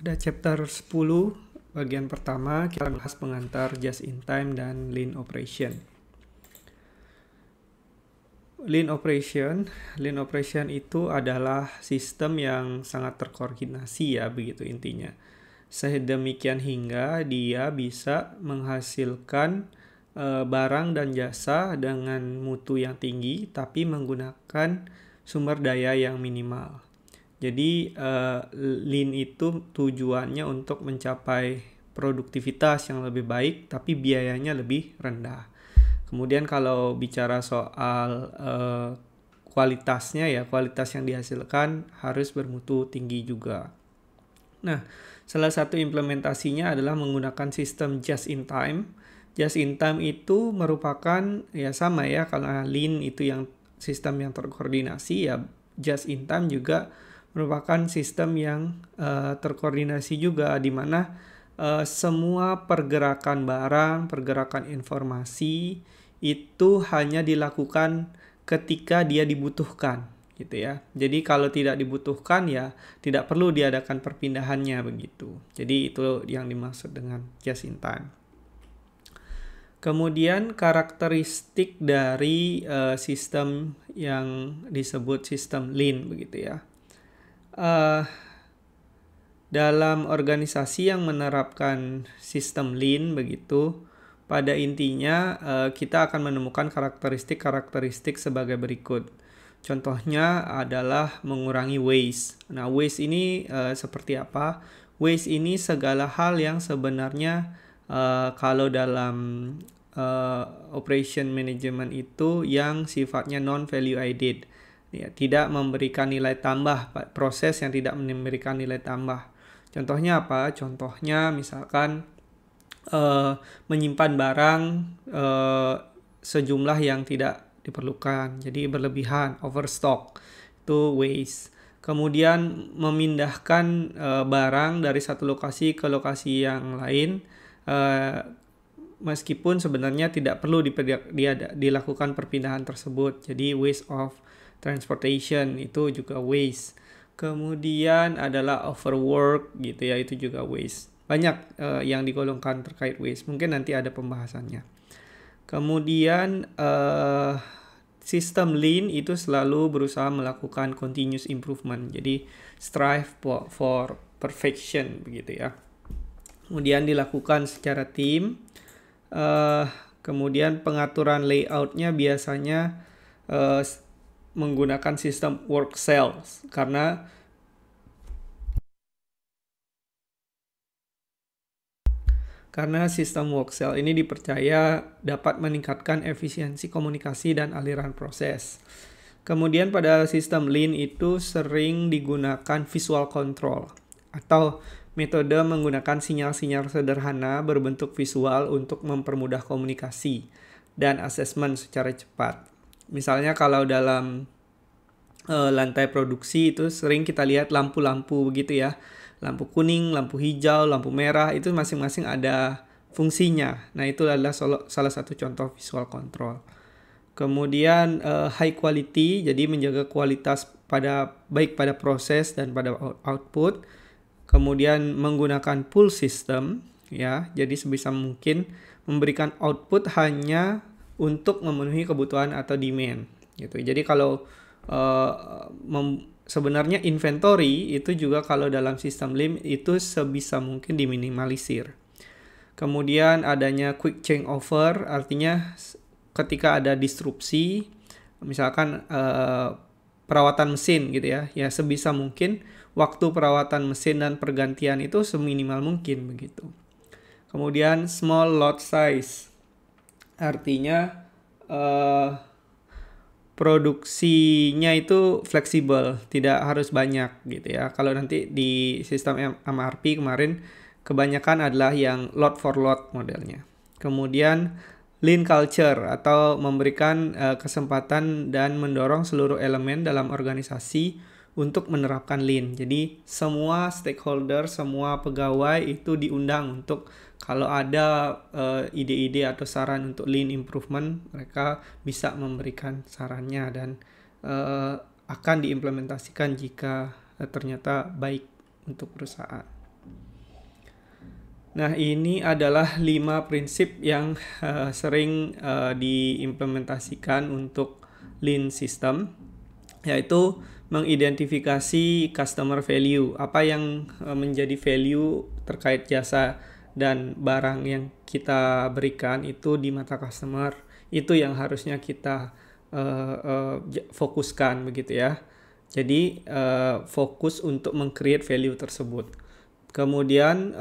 Pada chapter 10 bagian pertama kita bahas pengantar just in time dan lean operation. Lean operation itu adalah sistem yang sangat terkoordinasi ya, begitu intinya. Sedemikian hingga dia bisa menghasilkan barang dan jasa dengan mutu yang tinggi tapi menggunakan sumber daya yang minimal. Jadi lean itu tujuannya untuk mencapai produktivitas yang lebih baik tapi biayanya lebih rendah. Kemudian kalau bicara soal kualitasnya ya, kualitas yang dihasilkan harus bermutu tinggi juga. Nah, salah satu implementasinya adalah menggunakan sistem just in time. Just in time itu merupakan ya sama ya, kalau lean itu yang sistem yang terkoordinasi, ya just in time juga merupakan sistem yang terkoordinasi juga, di mana semua pergerakan barang, pergerakan informasi itu hanya dilakukan ketika dia dibutuhkan gitu ya. Jadi kalau tidak dibutuhkan ya tidak perlu diadakan perpindahannya begitu. Jadi itu yang dimaksud dengan just in time. Kemudian karakteristik dari sistem yang disebut sistem lean begitu ya. Dalam organisasi yang menerapkan sistem lean begitu, pada intinya kita akan menemukan karakteristik sebagai berikut. Contohnya adalah mengurangi waste. Nah, waste ini seperti apa? Waste ini segala hal yang sebenarnya kalau dalam operation management itu yang sifatnya non value added. Ya, tidak memberikan nilai tambah, proses yang tidak memberikan nilai tambah. Contohnya apa? Contohnya misalkan menyimpan barang sejumlah yang tidak diperlukan, jadi berlebihan, overstock, itu waste. Kemudian memindahkan barang dari satu lokasi ke lokasi yang lain, meskipun sebenarnya tidak perlu dilakukan perpindahan tersebut, jadi waste of transportation itu juga waste. Kemudian adalah overwork gitu ya, itu juga waste. Banyak yang digolongkan terkait waste, mungkin nanti ada pembahasannya. Kemudian sistem lean itu selalu berusaha melakukan continuous improvement, jadi strive for perfection begitu ya. Kemudian dilakukan secara tim. Kemudian pengaturan layoutnya biasanya menggunakan sistem work cells, karena sistem work cell ini dipercaya dapat meningkatkan efisiensi komunikasi dan aliran proses. Kemudian pada sistem lean itu sering digunakan visual control atau metode menggunakan sinyal-sinyal sederhana berbentuk visual untuk mempermudah komunikasi dan asesmen secara cepat. Misalnya kalau dalam lantai produksi itu sering kita lihat lampu-lampu begitu ya. Lampu kuning, lampu hijau, lampu merah itu masing-masing ada fungsinya. Nah, itu adalah salah satu contoh visual control. Kemudian high quality, jadi menjaga kualitas baik pada proses dan pada output. Kemudian menggunakan pull system ya. Jadi sebisa mungkin memberikan output hanya untuk memenuhi kebutuhan atau demand gitu. Jadi kalau sebenarnya inventory itu juga kalau dalam sistem lean itu sebisa mungkin diminimalisir. Kemudian adanya quick changeover, artinya ketika ada disrupsi, misalkan perawatan mesin gitu ya, ya sebisa mungkin waktu perawatan mesin dan pergantian itu seminimal mungkin begitu. Kemudian small lot size, artinya produksinya itu fleksibel, tidak harus banyak gitu ya. Kalau nanti di sistem MRP kemarin kebanyakan adalah yang lot for lot modelnya. Kemudian lean culture atau memberikan kesempatan dan mendorong seluruh elemen dalam organisasi untuk menerapkan lean. Jadi semua stakeholder, semua pegawai itu diundang untuk kalau ada ide-ide atau saran untuk lean improvement, mereka bisa memberikan sarannya dan akan diimplementasikan jika ternyata baik untuk perusahaan. Nah, ini adalah 5 prinsip yang sering diimplementasikan untuk Lean System, yaitu mengidentifikasi customer value, apa yang menjadi value terkait jasa dan barang yang kita berikan itu di mata customer, itu yang harusnya kita fokuskan begitu ya. Jadi fokus untuk meng-create value tersebut. Kemudian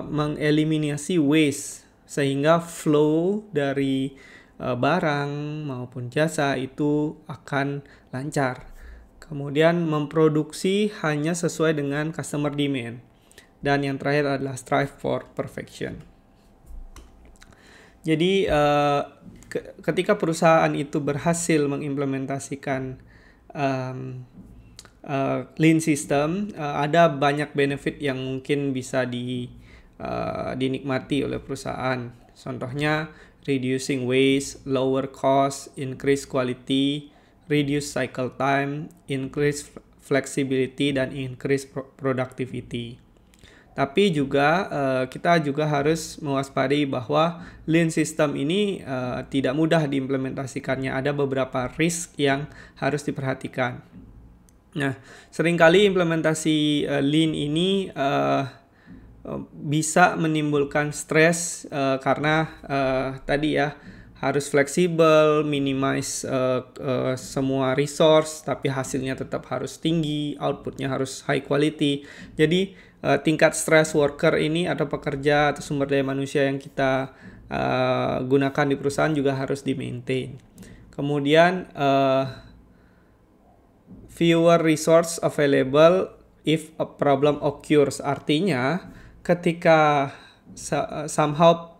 mengeliminasi waste sehingga flow dari barang maupun jasa itu akan lancar. Kemudian memproduksi hanya sesuai dengan customer demand. Dan yang terakhir adalah strive for perfection. Jadi ketika perusahaan itu berhasil mengimplementasikan Lean System, ada banyak benefit yang mungkin bisa dinikmati oleh perusahaan. Contohnya reducing waste, lower cost, increase quality, reduce cycle time, increase flexibility, dan increase productivity. Tapi juga kita juga harus mewaspadai bahwa Lean System ini tidak mudah diimplementasikannya. Ada beberapa risk yang harus diperhatikan. Nah, seringkali implementasi Lean ini bisa menimbulkan stres karena tadi ya, harus fleksibel, minimize semua resource, tapi hasilnya tetap harus tinggi, outputnya harus high quality. Jadi tingkat stres worker ini atau pekerja atau sumber daya manusia yang kita gunakan di perusahaan juga harus di-maintain. Kemudian fewer resource available if a problem occurs. Artinya ketika somehow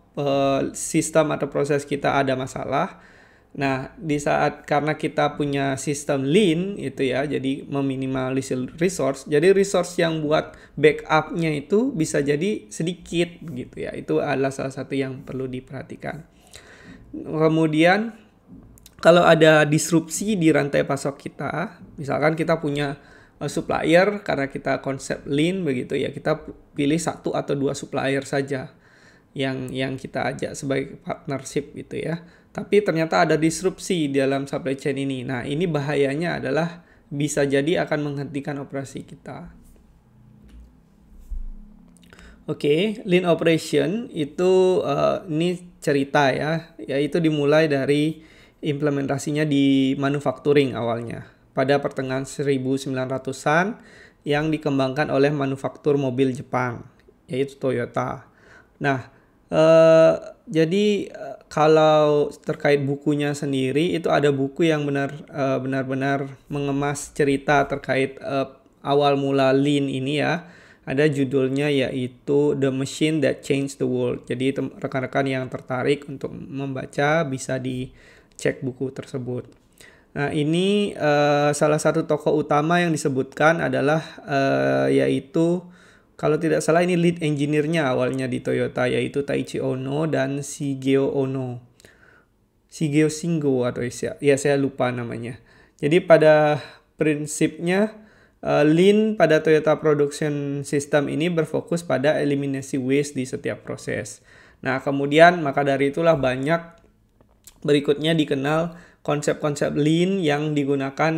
sistem atau proses kita ada masalah, nah di saat karena kita punya sistem Lean itu ya, jadi meminimalisir resource, jadi resource yang buat backupnya itu bisa jadi sedikit gitu ya. Itu adalah salah satu yang perlu diperhatikan. Kemudian kalau ada disrupsi di rantai pasok kita, misalkan kita punya supplier, karena kita konsep Lean begitu ya, kita pilih 1 atau 2 supplier saja yang kita ajak sebagai partnership gitu ya. Tapi ternyata ada disrupsi di dalam supply chain ini. Nah, ini bahayanya adalah bisa jadi akan menghentikan operasi kita. Oke, Lean Operation itu ini cerita ya, yaitu dimulai dari implementasinya di manufacturing awalnya pada pertengahan 1900-an yang dikembangkan oleh manufaktur mobil Jepang, yaitu Toyota. Nah, jadi kalau terkait bukunya sendiri, itu ada buku yang benar-benar mengemas cerita terkait awal mula Lean ini ya. Ada judulnya yaitu The Machine That Changed the World. Jadi rekan-rekan yang tertarik untuk membaca bisa dicek buku tersebut. Nah, ini salah satu tokoh utama yang disebutkan adalah yaitu kalau tidak salah ini lead engineer-nya awalnya di Toyota, yaitu Taiichi Ohno dan Shigeo Ohno. Shigeo Shingo atau ya saya lupa namanya. Jadi pada prinsipnya Lean pada Toyota Production System ini berfokus pada eliminasi waste di setiap proses. Nah, kemudian maka dari itulah banyak berikutnya dikenal konsep-konsep Lean yang digunakan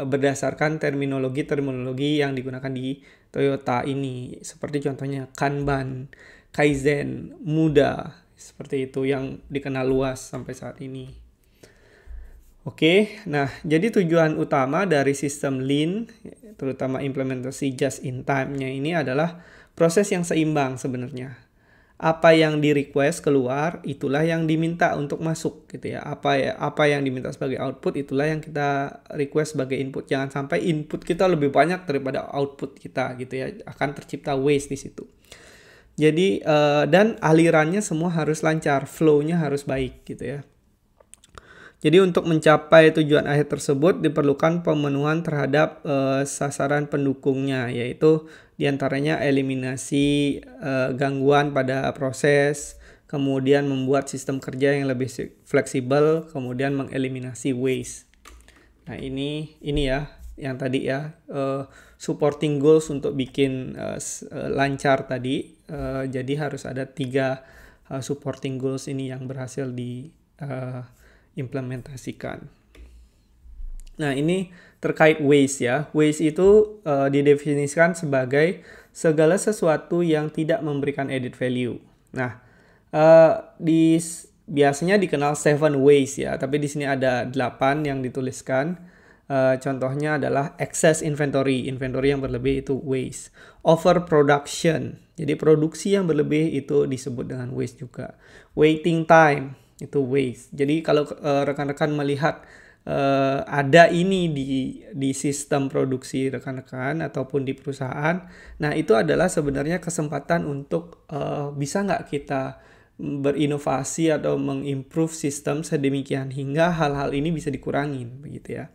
berdasarkan terminologi yang digunakan di Toyota ini. Seperti contohnya Kanban, Kaizen, Muda, seperti itu yang dikenal luas sampai saat ini. Oke, nah jadi tujuan utama dari sistem Lean, terutama implementasi just in time-nya ini adalah proses yang seimbang sebenarnya. Apa yang di request keluar, itulah yang diminta untuk masuk gitu ya. Apa yang diminta sebagai output, itulah yang kita request sebagai input. Jangan sampai input kita lebih banyak daripada output kita gitu ya. Akan tercipta waste di situ. Jadi dan alirannya semua harus lancar, flow-nya harus baik gitu ya. Jadi untuk mencapai tujuan akhir tersebut diperlukan pemenuhan terhadap sasaran pendukungnya, yaitu diantaranya eliminasi gangguan pada proses, kemudian membuat sistem kerja yang lebih fleksibel, kemudian mengeliminasi waste. Nah ini ya yang tadi ya supporting goals untuk bikin lancar tadi. Jadi harus ada 3 supporting goals ini yang berhasil diimplementasikan. Nah, ini terkait waste ya. Waste itu didefinisikan sebagai segala sesuatu yang tidak memberikan added value. Nah, biasanya dikenal 7 waste ya, tapi di sini ada 8 yang dituliskan. Contohnya adalah excess inventory. Inventory yang berlebih itu waste. Overproduction. Jadi produksi yang berlebih itu disebut dengan waste juga. Waiting time itu waste. Jadi kalau rekan-rekan melihat ada ini di sistem produksi rekan-rekan ataupun di perusahaan, nah itu adalah sebenarnya kesempatan untuk bisa nggak kita berinovasi atau mengimprove sistem sedemikian hingga hal-hal ini bisa dikurangin begitu ya.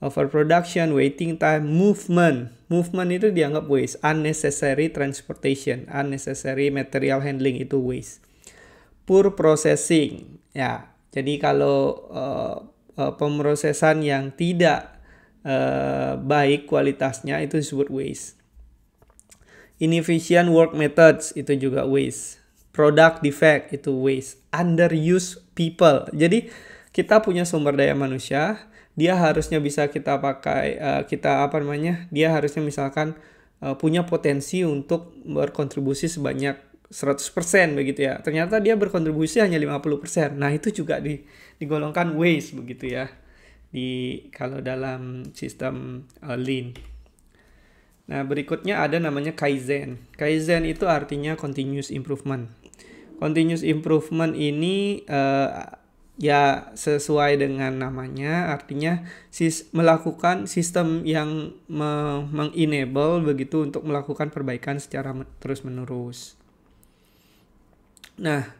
Overproduction, waiting time, movement. Movement itu dianggap waste. Unnecessary transportation, unnecessary material handling itu waste. Poor processing. Ya, jadi kalau pemrosesan yang tidak baik kualitasnya itu disebut waste. Inefficient work methods itu juga waste. Product defect itu waste. Underuse people. Jadi kita punya sumber daya manusia, dia harusnya bisa kita pakai, dia harusnya misalkan punya potensi untuk berkontribusi sebanyak 100% begitu ya. Ternyata dia berkontribusi hanya 50%. Nah, itu juga digolongkan waste begitu ya. Kalau dalam sistem Lean. Nah, berikutnya ada namanya Kaizen. Kaizen itu artinya continuous improvement. Continuous improvement ini ya sesuai dengan namanya, artinya melakukan sistem yang mengenable begitu untuk melakukan perbaikan secara terus-menerus. Nah,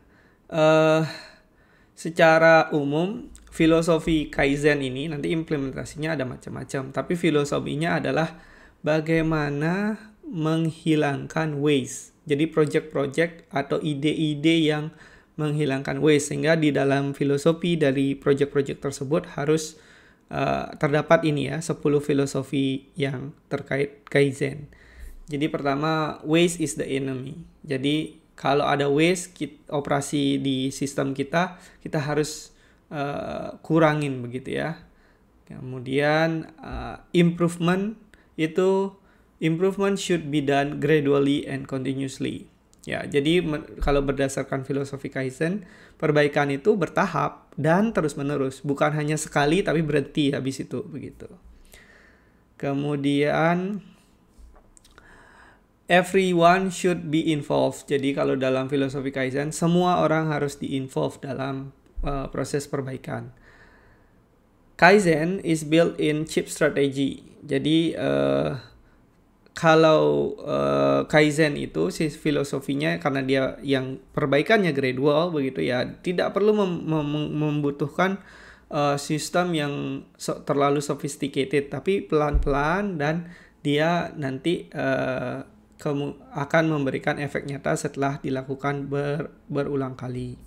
secara umum filosofi Kaizen ini nanti implementasinya ada macam-macam, tapi filosofinya adalah bagaimana menghilangkan waste. Jadi project-project atau ide-ide yang menghilangkan waste, sehingga di dalam filosofi dari project-project tersebut harus terdapat ini ya, 10 filosofi yang terkait Kaizen. Jadi pertama, waste is the enemy. Jadi kalau ada waste, operasi di sistem kita harus kurangin begitu ya. Kemudian improvement should be done gradually and continuously. Ya, jadi kalau berdasarkan filosofi Kaizen, perbaikan itu bertahap dan terus-menerus, bukan hanya sekali tapi berhenti habis itu begitu. Kemudian everyone should be involved. Jadi kalau dalam filosofi Kaizen, semua orang harus di-involve dalam proses perbaikan. Kaizen is built in chip strategy. Jadi kalau Kaizen itu filosofinya karena dia yang perbaikannya gradual begitu ya, tidak perlu membutuhkan sistem yang terlalu sophisticated, tapi pelan-pelan dan dia nanti akan memberikan efek nyata setelah dilakukan berulang kali.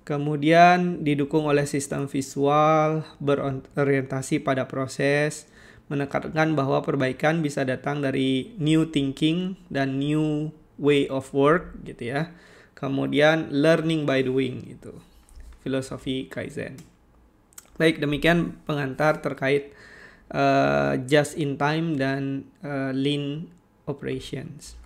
Kemudian didukung oleh sistem visual, berorientasi pada proses, menekankan bahwa perbaikan bisa datang dari new thinking dan new way of work gitu ya. Kemudian learning by doing itu filosofi Kaizen. Baik, demikian pengantar terkait just in time dan lean operations.